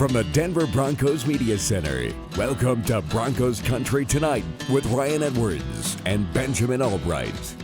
From the Denver Broncos Media Center, welcome to Broncos Country Tonight with Ryan Edwards and Benjamin Allbright.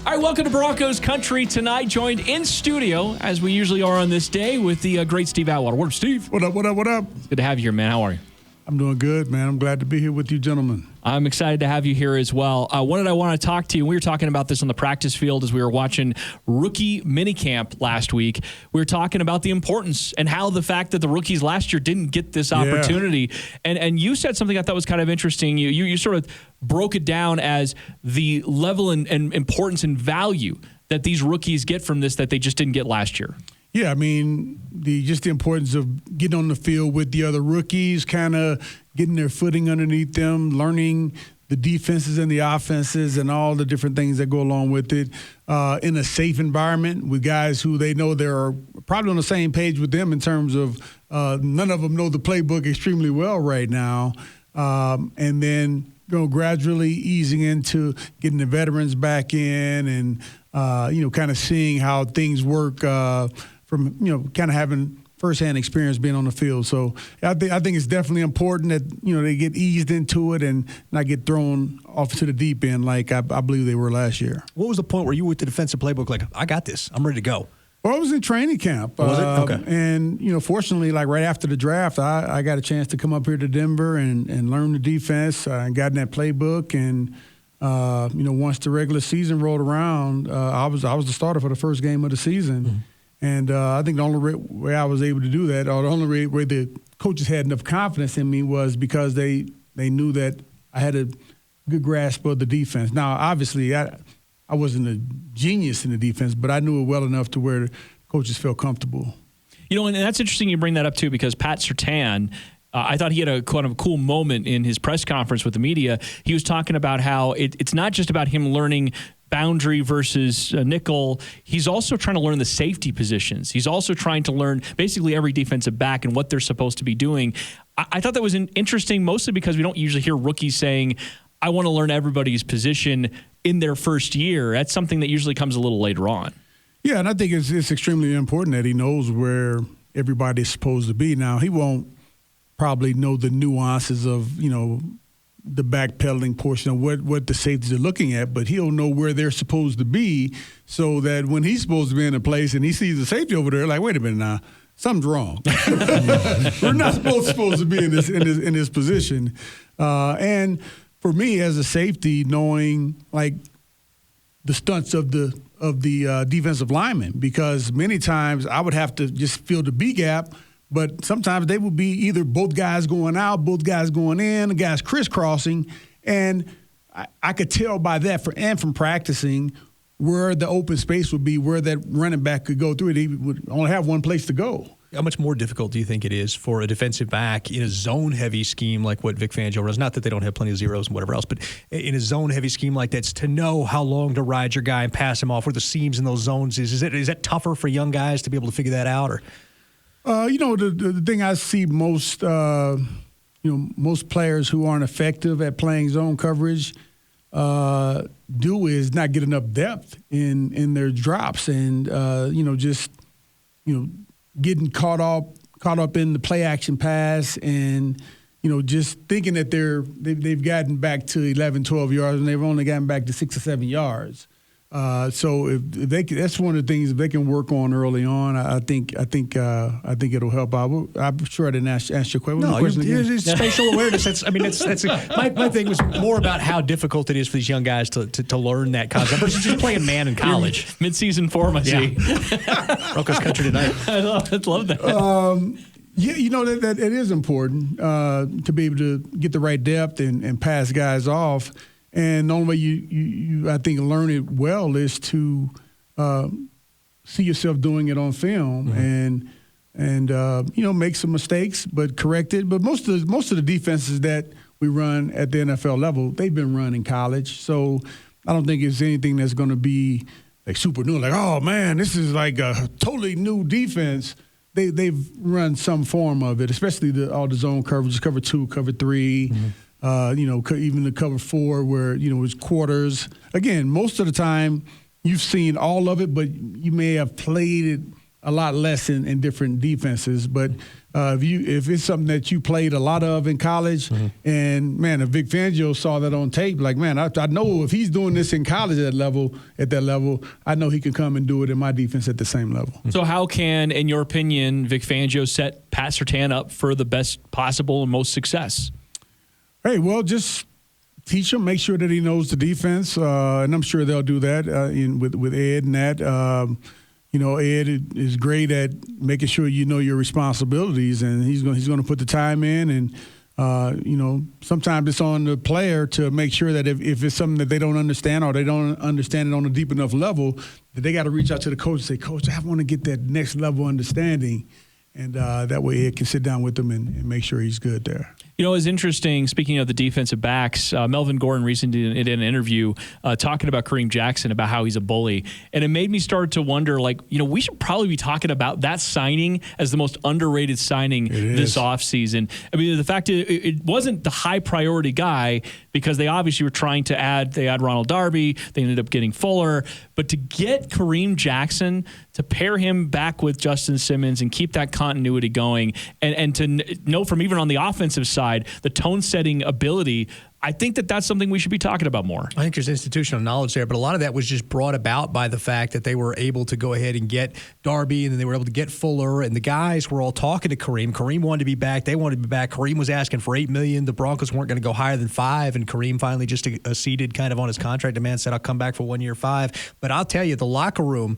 All right, welcome to Broncos Country Tonight, joined in studio, as we usually are on this day, with the great Steve Atwater. What up, Steve? What up, what up, what up? It's good to have you here, man. How are you? I'm doing good, man. I'm glad to be here with you gentlemen. I'm excited to have you here as well. What did I want to talk to you? We were talking about this on the practice field as we were watching rookie minicamp last week. We were talking about the importance and how the fact that the rookies last year didn't get this opportunity. And you said something I thought was kind of interesting. You sort of broke it down as the level and importance and value that these rookies get from this that they just didn't get last year. Yeah, I mean, the importance of getting on the field with the other rookies, kind of getting their footing underneath them, learning the defenses and the offenses and all the different things that go along with it in a safe environment with guys who they know they're probably on the same page with them in terms of none of them know the playbook extremely well right now. And then gradually easing into getting the veterans back in and, kind of seeing how things work from, kind of having firsthand experience being on the field. So I think it's definitely important that, they get eased into it and not get thrown off to the deep end like I believe they were last year. What was the point where you were with the defensive playbook like, I got this, I'm ready to go? Well, I was in training camp. Was it? Okay. And, fortunately, like right after the draft, I got a chance to come up here to Denver and learn the defense and got in that playbook. And, once the regular season rolled around, I was the starter for the first game of the season. Mm-hmm. And I think the only way I was able to do that, or the only way the coaches had enough confidence in me was because they knew that I had a good grasp of the defense. Now, obviously, I wasn't a genius in the defense, but I knew it well enough to where coaches felt comfortable. And that's interesting you bring that up, too, because Pat Surtain, I thought he had a kind of a cool moment in his press conference with the media. He was talking about how it's not just about him learning boundary versus nickel. He's also trying to learn the safety positions. He's also trying to learn basically every defensive back and what they're supposed to be doing. I thought that was interesting, mostly because we don't usually hear rookies saying, I want to learn everybody's position in their first year. That's something that usually comes a little later on. Yeah, and I think it's extremely important that he knows where everybody's supposed to be. Now, he won't probably know the nuances of, the backpedaling portion of what the safeties are looking at, but he'll know where they're supposed to be so that when he's supposed to be in a place and he sees the safety over there, like, wait a minute now, something's wrong. We're not supposed to be in this position. And for me as a safety, knowing like the stunts of the defensive lineman, because many times I would have to just fill the B gap. But sometimes they would be either both guys going out, both guys going in, the guys crisscrossing. And I could tell by that from practicing where the open space would be, where that running back could go through it. He would only have one place to go. How much more difficult do you think it is for a defensive back in a zone-heavy scheme like what Vic Fangio runs? Not that they don't have plenty of zeros and whatever else, but in a zone-heavy scheme like that, to know how long to ride your guy and pass him off, where the seams in those zones is that tougher for young guys to be able to figure that out? Or the thing I see most players who aren't effective at playing zone coverage do is not get enough depth in their drops and getting caught up in the play action pass and just thinking that they've gotten back to 11, 12 yards and they've only gotten back to 6 or 7 yards. So if they that's one of the things if they can work on early on, I think it'll help out. I'm sure I didn't ask your question. No, it's spatial awareness. That's my thing was more about how difficult it is for these young guys to learn that concept versus just playing man in college. Mid-season form, I see. Broncos Country Tonight. I love that. That it is important to be able to get the right depth and pass guys off. And the only way you I think, learn it well is to see yourself doing it on film and make some mistakes, but correct it. But most of the defenses that we run at the NFL level, they've been run in college. So I don't think it's anything that's going to be like super new. Like, oh man, this is like a totally new defense. They've run some form of it, especially all the zone coverages, cover 2, cover 3. Even the cover 4 where, it's quarters. Again, most of the time you've seen all of it, but you may have played it a lot less in different defenses. But if it's something that you played a lot of in college, and man, if Vic Fangio saw that on tape, like, man, I know if he's doing this in college at that level, I know he can come and do it in my defense at the same level. So how can, in your opinion, Vic Fangio set Pat Surtain up for the best possible and most success? Hey, well, just teach him, make sure that he knows the defense, and I'm sure they'll do that with Ed and that. Ed is great at making sure you know your responsibilities, and he's going to put the time in. And sometimes it's on the player to make sure that if it's something that they don't understand or they don't understand it on a deep enough level, that they got to reach out to the coach and say, "Coach, I want to get that next level understanding." And that way Ed can sit down with them and make sure he's good there. You know, it's interesting, speaking of the defensive backs, Melvin Gordon recently did an interview talking about Kareem Jackson, about how he's a bully. And it made me start to wonder, we should probably be talking about that signing as the most underrated signing this offseason. I mean, the fact is, it wasn't the high priority guy because they obviously were trying to add Ronald Darby. They ended up getting Fuller. But to get Kareem Jackson, to pair him back with Justin Simmons and keep that continuity going, and to know from even on the offensive side, the tone-setting ability, I think that's something we should be talking about more. I think there's institutional knowledge there, but a lot of that was just brought about by the fact that they were able to go ahead and get Darby, and then they were able to get Fuller, and the guys were all talking to Kareem. Kareem wanted to be back. They wanted to be back. Kareem was asking for $8 million. The Broncos weren't going to go higher than $5 million, and Kareem finally just acceded kind of on his contract demand, said, I'll come back for 1 year, $5 million. But I'll tell you, the locker room,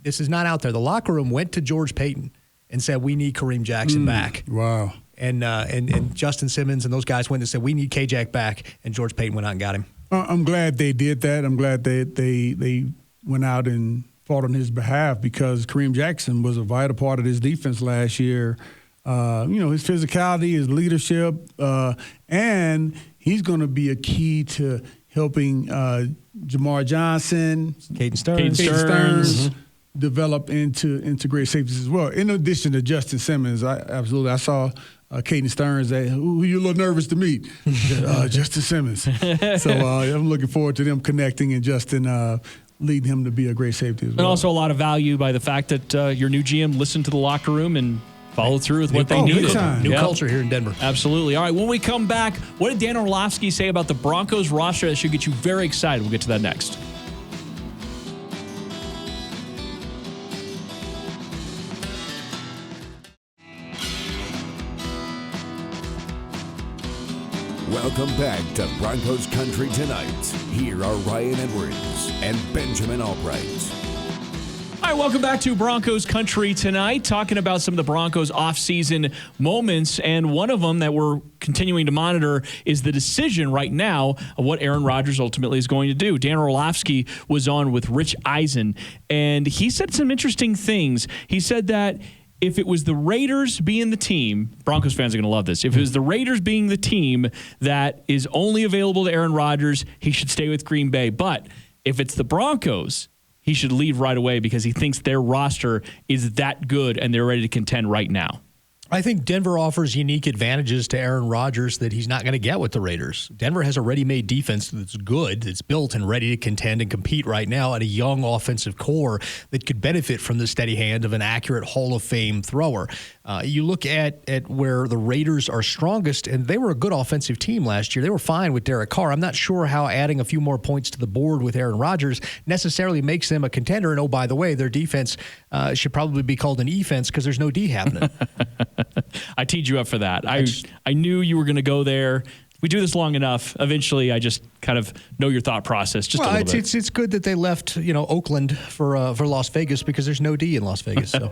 this is not out there. The locker room went to George Payton and said, we need Kareem Jackson back. Wow. And Justin Simmons and those guys went and said, we need K-Jack back, and George Payton went out and got him. I'm glad they did that. I'm glad they went out and fought on his behalf, because Kareem Jackson was a vital part of this defense last year. His physicality, his leadership, and he's going to be a key to helping Jamar Johnson, Caden Stearns. Develop into great safeties as well. In addition to Justin Simmons, I saw Caden Stearns, who you're a little nervous to meet, Justin Simmons. So I'm looking forward to them connecting and Justin leading him to be a great safety as well. And also a lot of value by the fact that your new GM listened to the locker room and followed through with what they needed. New culture here in Denver. Absolutely. All right, when we come back, what did Dan Orlovsky say about the Broncos roster that should get you very excited? We'll get to that next. Welcome back to Broncos Country Tonight. Here are Ryan Edwards and Benjamin Allbright. All right, welcome back to Broncos Country Tonight, talking about some of the Broncos offseason moments, and one of them that we're continuing to monitor is the decision right now of what Aaron Rodgers ultimately is going to do. Dan Orlovsky was on with Rich Eisen, and he said some interesting things. He said that if it was the Raiders being the team, Broncos fans are going to love this. If it was the Raiders being the team that is only available to Aaron Rodgers, he should stay with Green Bay. But if it's the Broncos, he should leave right away because he thinks their roster is that good and they're ready to contend right now. I think Denver offers unique advantages to Aaron Rodgers that he's not going to get with the Raiders. Denver has a ready-made defense that's good, that's built and ready to contend and compete right now, and a young offensive core that could benefit from the steady hand of an accurate Hall of Fame thrower. You look at where the Raiders are strongest, and they were a good offensive team last year. They were fine with Derek Carr. I'm not sure how adding a few more points to the board with Aaron Rodgers necessarily makes them a contender. And, oh, by the way, their defense should probably be called an e-fence because there's no D happening. I teed you up for that. I knew you were going to go there. We do this long enough. Eventually, I just kind of know your thought process just a little bit. It's good that they left, Oakland for Las Vegas because there's no D in Las Vegas. So.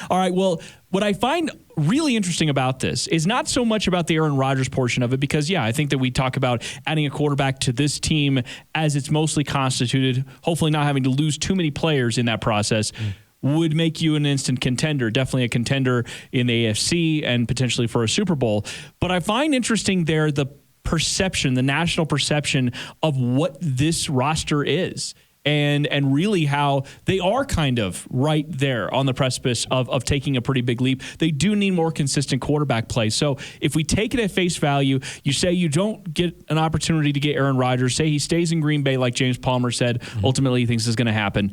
All right. Well, what I find really interesting about this is not so much about the Aaron Rodgers portion of it, because I think that we talk about adding a quarterback to this team as it's mostly constituted, hopefully not having to lose too many players in that process. Would make you an instant contender, definitely a contender in the AFC and potentially for a Super Bowl. But I find interesting there the perception, the national perception of what this roster is. And really how they are kind of right there on the precipice of taking a pretty big leap. They do need more consistent quarterback play. So if we take it at face value, you say you don't get an opportunity to get Aaron Rodgers, say he stays in Green Bay like James Palmer said, ultimately he thinks is going to happen.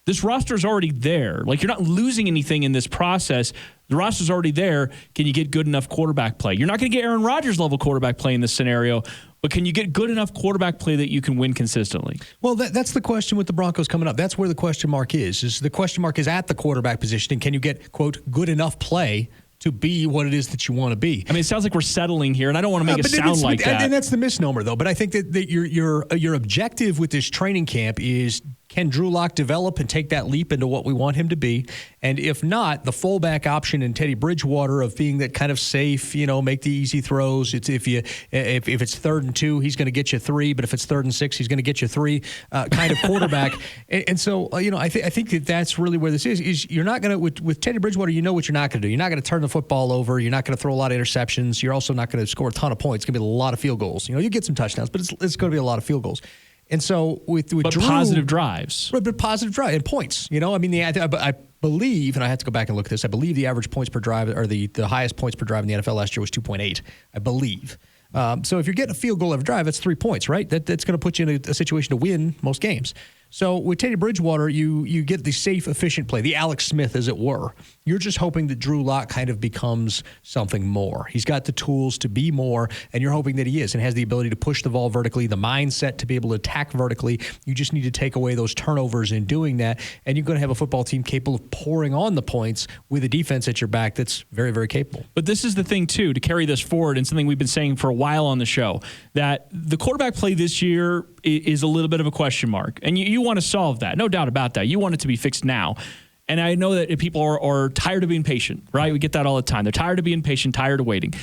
This roster's already there. Like, you're not losing anything in this process. The roster's already there. Can you get good enough quarterback play? You're not going to get Aaron Rodgers level quarterback play in this scenario, but can you get good enough quarterback play that you can win consistently? Well, that's the question with the Broncos coming up. That's where the question mark is the question mark is at the quarterback position, and can you get, quote, good enough play to be what it is that you want to be? I mean, it sounds like we're settling here, and I don't want to make it sound like that. And that's the misnomer, though. But I think that your objective with this training camp is, can Drew Lock develop and take that leap into what we want him to be? And if not, the fallback option in Teddy Bridgewater of being that kind of safe, make the easy throws. It's if it's 3rd and 2, he's going to get you 3. But if it's 3rd and 6, he's going to get you 3. Kind of quarterback. and so I think that's really where this is. Is you're not going to with Teddy Bridgewater, you know what you're not going to do. You're not going to turn the football over. You're not going to throw a lot of interceptions. You're also not going to score a ton of points. It's going to be a lot of field goals. You get some touchdowns, but it's going to be a lot of field goals. And so with Drew, positive drives. But positive drive and points. I believe, and I have to go back and look at this, I believe the average points per drive, or the highest points per drive in the NFL last year was 2.8, I believe. So if you're getting a field goal every drive, that's 3 points, right? That's going to put you in a situation to win most games. So with Teddy Bridgewater, you get the safe, efficient play, the Alex Smith, as it were. You're just hoping that Drew Lock kind of becomes something more. He's got the tools to be more, and you're hoping that he is and has the ability to push the ball vertically, the mindset to be able to attack vertically. You just need to take away those turnovers in doing that, and you're going to have a football team capable of pouring on the points with a defense at your back that's very, very capable. But this is the thing, too, to carry this forward, and something we've been saying for a while on the show, that the quarterback play this year is a little bit of a question mark. And you want to solve that. No doubt about that. You want it to be fixed now. And I know that people are tired of being patient, right? We get that all the time. They're tired of being patient, tired of waiting.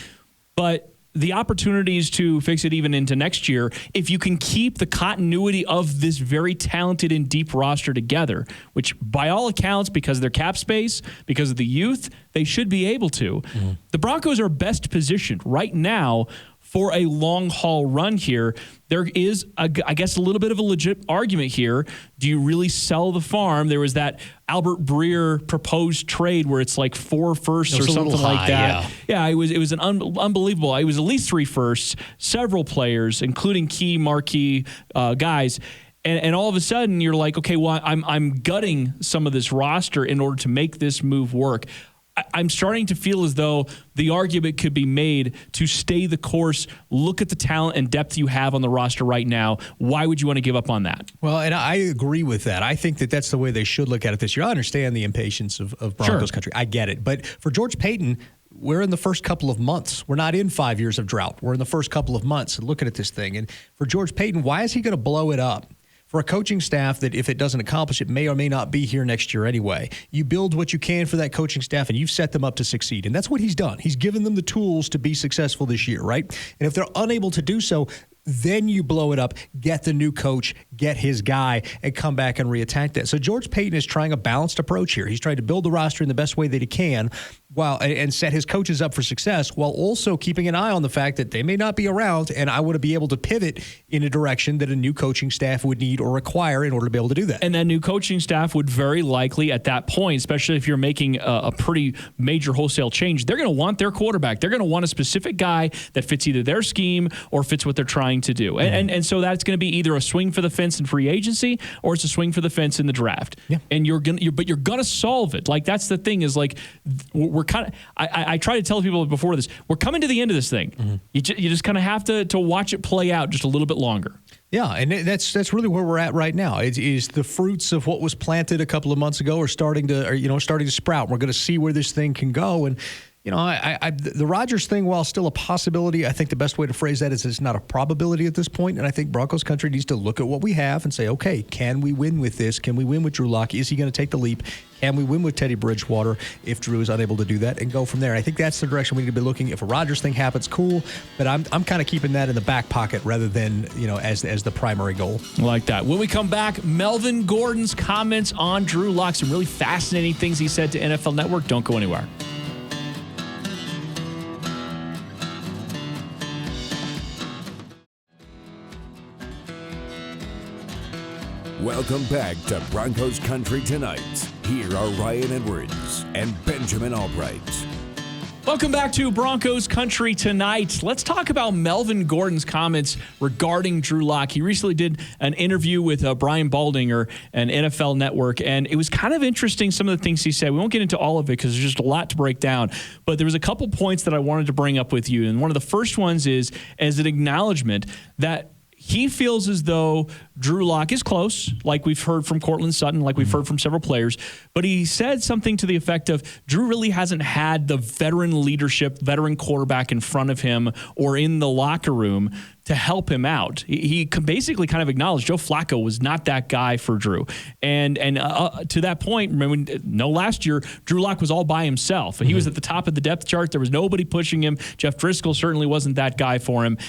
But the opportunities to fix it even into next year, if you can keep the continuity of this very talented and deep roster together, which by all accounts, because of their cap space, because of the youth, they should be able to. Mm-hmm. The Broncos are best positioned right now for a long-haul run here. There is, I guess, a little bit of a legit argument here. Do you really sell the farm? There was that Albert Breer proposed trade where it's like 4 firsts or something like that. Yeah, it was an unbelievable. It was at least 3 firsts, several players, including key marquee guys. And all of a sudden, you're like, okay, well, I'm gutting some of this roster in order to make this move work. I'm starting to feel as though the argument could be made to stay the course, look at the talent and depth you have on the roster right now. Why would you want to give up on that? Well, and I agree with that. I think that that's the way they should look at it this year. I understand the impatience of Broncos country. I get it. But for George Payton, we're in the first couple of months. We're not in 5 years of drought. We're in the first couple of months looking at this thing. And for George Payton, why is he going to blow it up? For a coaching staff that, if it doesn't accomplish it, may or may not be here next year anyway. You build what you can for that coaching staff, and you've set them up to succeed. And that's what he's done. He's given them the tools to be successful this year, right? And if they're unable to do so, then you blow it up, get the new coach, get his guy, and come back and reattack that. So George Payton is trying a balanced approach here. He's trying to build the roster in the best way that he can and set his coaches up for success, while also keeping an eye on the fact that they may not be around, and I want to be able to pivot in a direction that a new coaching staff would need or require in order to be able to do that. And that new coaching staff would very likely at that point, especially if you're making a pretty major wholesale change, they're going to want their quarterback. They're going to want a specific guy that fits either their scheme or fits what they're trying to do. And so that's going to be either a swing for the fence in free agency or it's a swing for the fence in the draft. Yeah. And you're going to solve it. Like, that's the thing, is like, we're kind of, I try to tell people before this, we're coming to the end of this thing. Mm-hmm. You just kind of have to watch it play out just a little bit longer. Yeah, and that's really where we're at right now. It is the fruits of what was planted a couple of months ago are starting to sprout. We're going to see where this thing can go. And the Rodgers thing, while still a possibility, I think the best way to phrase that is it's not a probability at this point. And I think Broncos country needs to look at what we have and say, okay, can we win with this? Can we win with Drew Lock? Is he going to take the leap? Can we win with Teddy Bridgewater if Drew is unable to do that, and go from there? I think that's the direction we need to be looking. If a Rodgers thing happens, cool. But I'm kind of keeping that in the back pocket rather than, as the primary goal. I like that. When we come back, Melvin Gordon's comments on Drew Lock, some really fascinating things he said to NFL Network. Don't go anywhere. Welcome back to Broncos Country Tonight. Here are Ryan Edwards and Benjamin Allbright. Welcome back to Broncos Country Tonight. Let's talk about Melvin Gordon's comments regarding Drew Lock. He recently did an interview with Brian Baldinger and NFL Network, and it was kind of interesting, some of the things he said. We won't get into all of it because there's just a lot to break down, but there was a couple points that I wanted to bring up with you, and one of the first ones is as an acknowledgement that he feels as though Drew Lock is close, like we've heard from Cortland Sutton, like we've heard from several players. But he said something to the effect of Drew really hasn't had the veteran leadership, veteran quarterback in front of him or in the locker room to help him out. He basically kind of acknowledged Joe Flacco was not that guy for Drew. And to that point, remember, last year, Drew Lock was all by himself. He was at the top of the depth chart. There was nobody pushing him. Jeff Driscoll certainly wasn't that guy for him.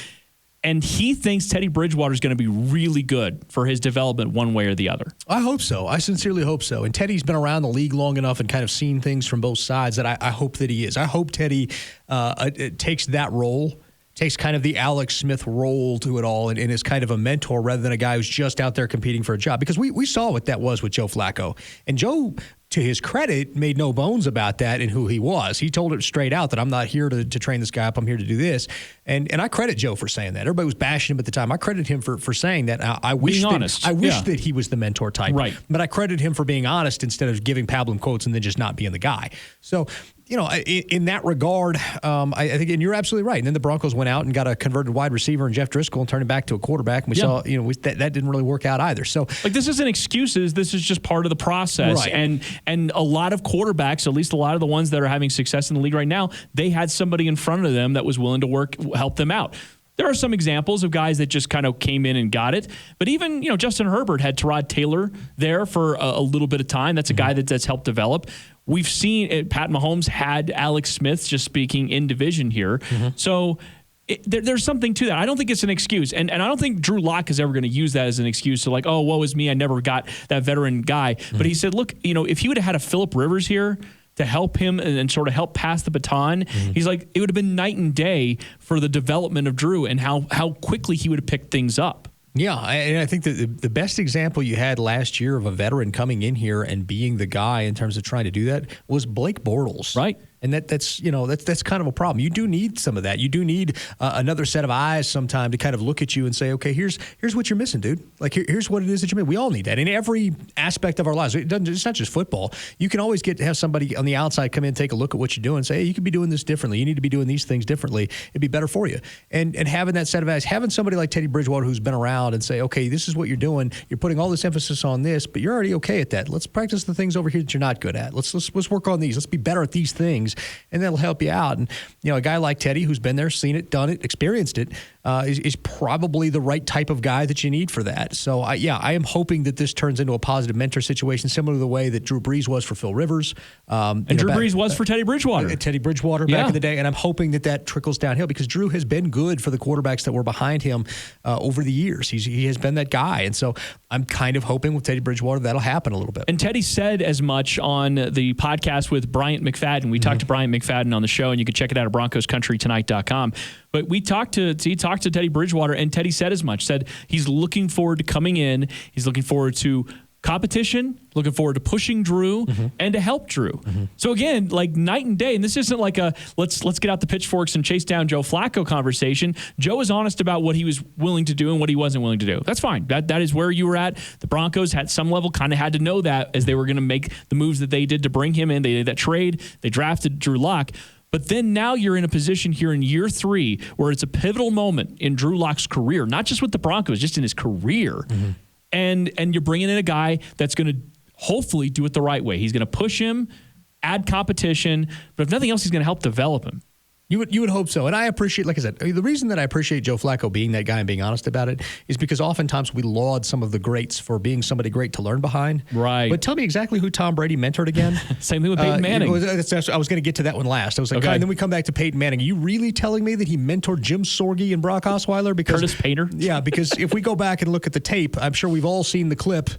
And he thinks Teddy Bridgewater is going to be really good for his development one way or the other. I hope so. I sincerely hope so. And Teddy's been around the league long enough and kind of seen things from both sides that I hope that he is. I hope Teddy takes that role, takes kind of the Alex Smith role to it all and is kind of a mentor rather than a guy who's just out there competing for a job. Because we saw what that was with Joe Flacco. And Joe, to his credit, made no bones about that and who he was. He told it straight out that I'm not here to train this guy up. I'm here to do this. And I credit Joe for saying that. Everybody was bashing him at the time. I credit him for saying that. I wish that he was the mentor type. Right. But I credit him for being honest instead of giving pablum quotes and then just not being the guy. So, in that regard, I think, and you're absolutely right. And then the Broncos went out and got a converted wide receiver in Jeff Driscoll and turned him back to a quarterback. And we saw, that didn't really work out either. So, this isn't excuses. This is just part of the process. Right. And a lot of quarterbacks, at least a lot of the ones that are having success in the league right now, they had somebody in front of them that was willing to help them out. There are some examples of guys that just kind of came in and got it. But even, Justin Herbert had Tyrod Taylor there for a little bit of time. That's a guy that's helped develop. We've seen Pat Mahomes had Alex Smith, just speaking in division here. So there's something to that. I don't think it's an excuse. And I don't think Drew Lock is ever going to use that as an excuse to like, oh, woe is me, I never got that veteran guy. But he said, look, if he would have had a Phillip Rivers here to help him and sort of help pass the baton, he's like, it would have been night and day for the development of Drew and how quickly he would have picked things up. Yeah, and I think that the best example you had last year of a veteran coming in here and being the guy in terms of trying to do that was Blake Bortles. Right. And that's kind of a problem. You do need some of that. You do need another set of eyes sometime to kind of look at you and say, okay, here's what you're missing, dude. Like here's what it is that you're missing. We all need that in every aspect of our lives. It's not just football. You can always have somebody on the outside come in and take a look at what you're doing and say, hey, you could be doing this differently. You need to be doing these things differently. It'd be better for you. And having that set of eyes, having somebody like Teddy Bridgewater who's been around and say, okay, this is what you're doing. You're putting all this emphasis on this, but you're already okay at that. Let's practice the things over here that you're not good at. Let's work on these. Let's be better at these things, and that'll help you out. And a guy like Teddy who's been there, seen it, done it, experienced it, is probably the right type of guy that you need for that. So I am hoping that this turns into a positive mentor situation, similar to the way that Drew Brees was for Phil Rivers, and Drew Brees was for Teddy Bridgewater. Teddy Bridgewater back in the day, and I'm hoping that trickles downhill because Drew has been good for the quarterbacks that were behind him over the years. He has been that guy, and so I'm kind of hoping with Teddy Bridgewater that'll happen a little bit. And Teddy said as much on the podcast with Bryant McFadden. We talked to Bryant McFadden on the show, and you can check it out at BroncosCountryTonight.com. But he talked to Teddy Bridgewater, and Teddy said as much. Said he's looking forward to coming in. He's looking forward to competition, looking forward to pushing Drew and to help Drew. So again, like night and day, and this isn't like a let's get out the pitchforks and chase down Joe Flacco conversation. Joe is honest about what he was willing to do and what he wasn't willing to do. That's fine. That is where you were at. The Broncos at some level kind of had to know that as they were going to make the moves that they did to bring him in. They did that trade. They drafted Drew Lock. But then now you're in a position here in year 3 where it's a pivotal moment in Drew Lock's career, not just with the Broncos, just in his career. And you're bringing in a guy that's going to hopefully do it the right way. He's going to push him, add competition, but if nothing else, he's going to help develop him. You would hope so. And I appreciate, like I said, the reason that I appreciate Joe Flacco being that guy and being honest about it is because oftentimes we laud some of the greats for being somebody great to learn behind. Right. But tell me exactly who Tom Brady mentored again. Same thing with Peyton Manning. I was going to get to that one last. I was like, okay. And then we come back to Peyton Manning. Are you really telling me that he mentored Jim Sorge and Brock Osweiler? Because Curtis Painter? Yeah, because if we go back and look at the tape, I'm sure we've all seen the clip,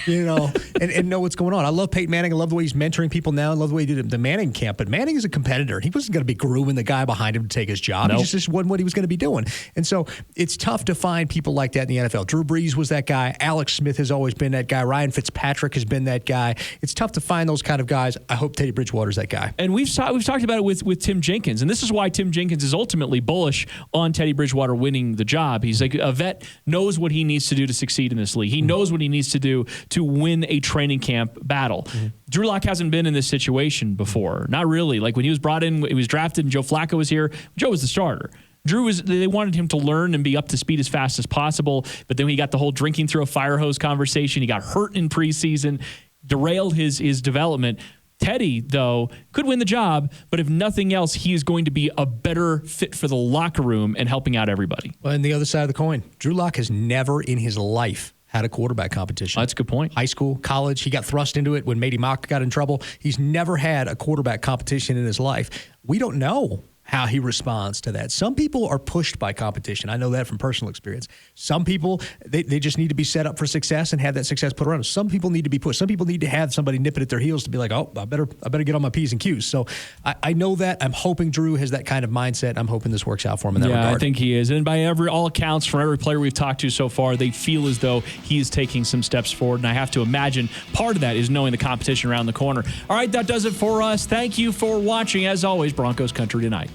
and know what's going on. I love Peyton Manning. I love the way he's mentoring people now. I love the way he did the Manning camp. But Manning is a competitor. He wasn't going to be grooming the guy behind him to take his job. Nope. He just wasn't what he was going to be doing. And so it's tough to find people like that in the NFL. Drew Brees was that guy. Alex Smith has always been that guy. Ryan Fitzpatrick has been that guy. It's tough to find those kind of guys. I hope Teddy Bridgewater's that guy. And we've talked about it with Tim Jenkins, and this is why Tim Jenkins is ultimately bullish on Teddy Bridgewater winning the job. He's like, a vet knows what he needs to do to succeed in this league. He knows what he needs to do to win a training camp battle. Drew Lock hasn't been in this situation before. Not really. Like when he was brought in, he was drafted and Joe Flacco was here. Joe was the starter. They wanted him to learn and be up to speed as fast as possible, but then he got the whole drinking through a fire hose conversation. He got hurt in preseason, derailed his development. Teddy, though, could win the job, but if nothing else, he is going to be a better fit for the locker room and helping out everybody. Well, and the other side of the coin, Drew Lock has never in his life had a quarterback competition. That's a good point. High school, college, he got thrust into it when Matey Mock got in trouble. He's never had a quarterback competition in his life. We don't know how he responds to that. Some people are pushed by competition. I know that from personal experience. Some people, they just need to be set up for success and have that success put around them. Some people need to be pushed. Some people need to have somebody nipping at their heels to be like, oh, I better get on my P's and Q's. So I know that. I'm hoping Drew has that kind of mindset. I'm hoping this works out for him in that regard. Yeah, I think he is. And by all accounts, from every player we've talked to so far, they feel as though he is taking some steps forward. And I have to imagine part of that is knowing the competition around the corner. All right, that does it for us. Thank you for watching. As always, Broncos Country Tonight.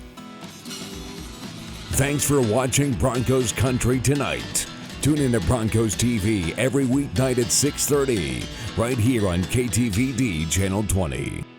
Thanks for watching Broncos Country Tonight. Tune in to Broncos TV every weeknight at 6:30, right here on KTVD Channel 20.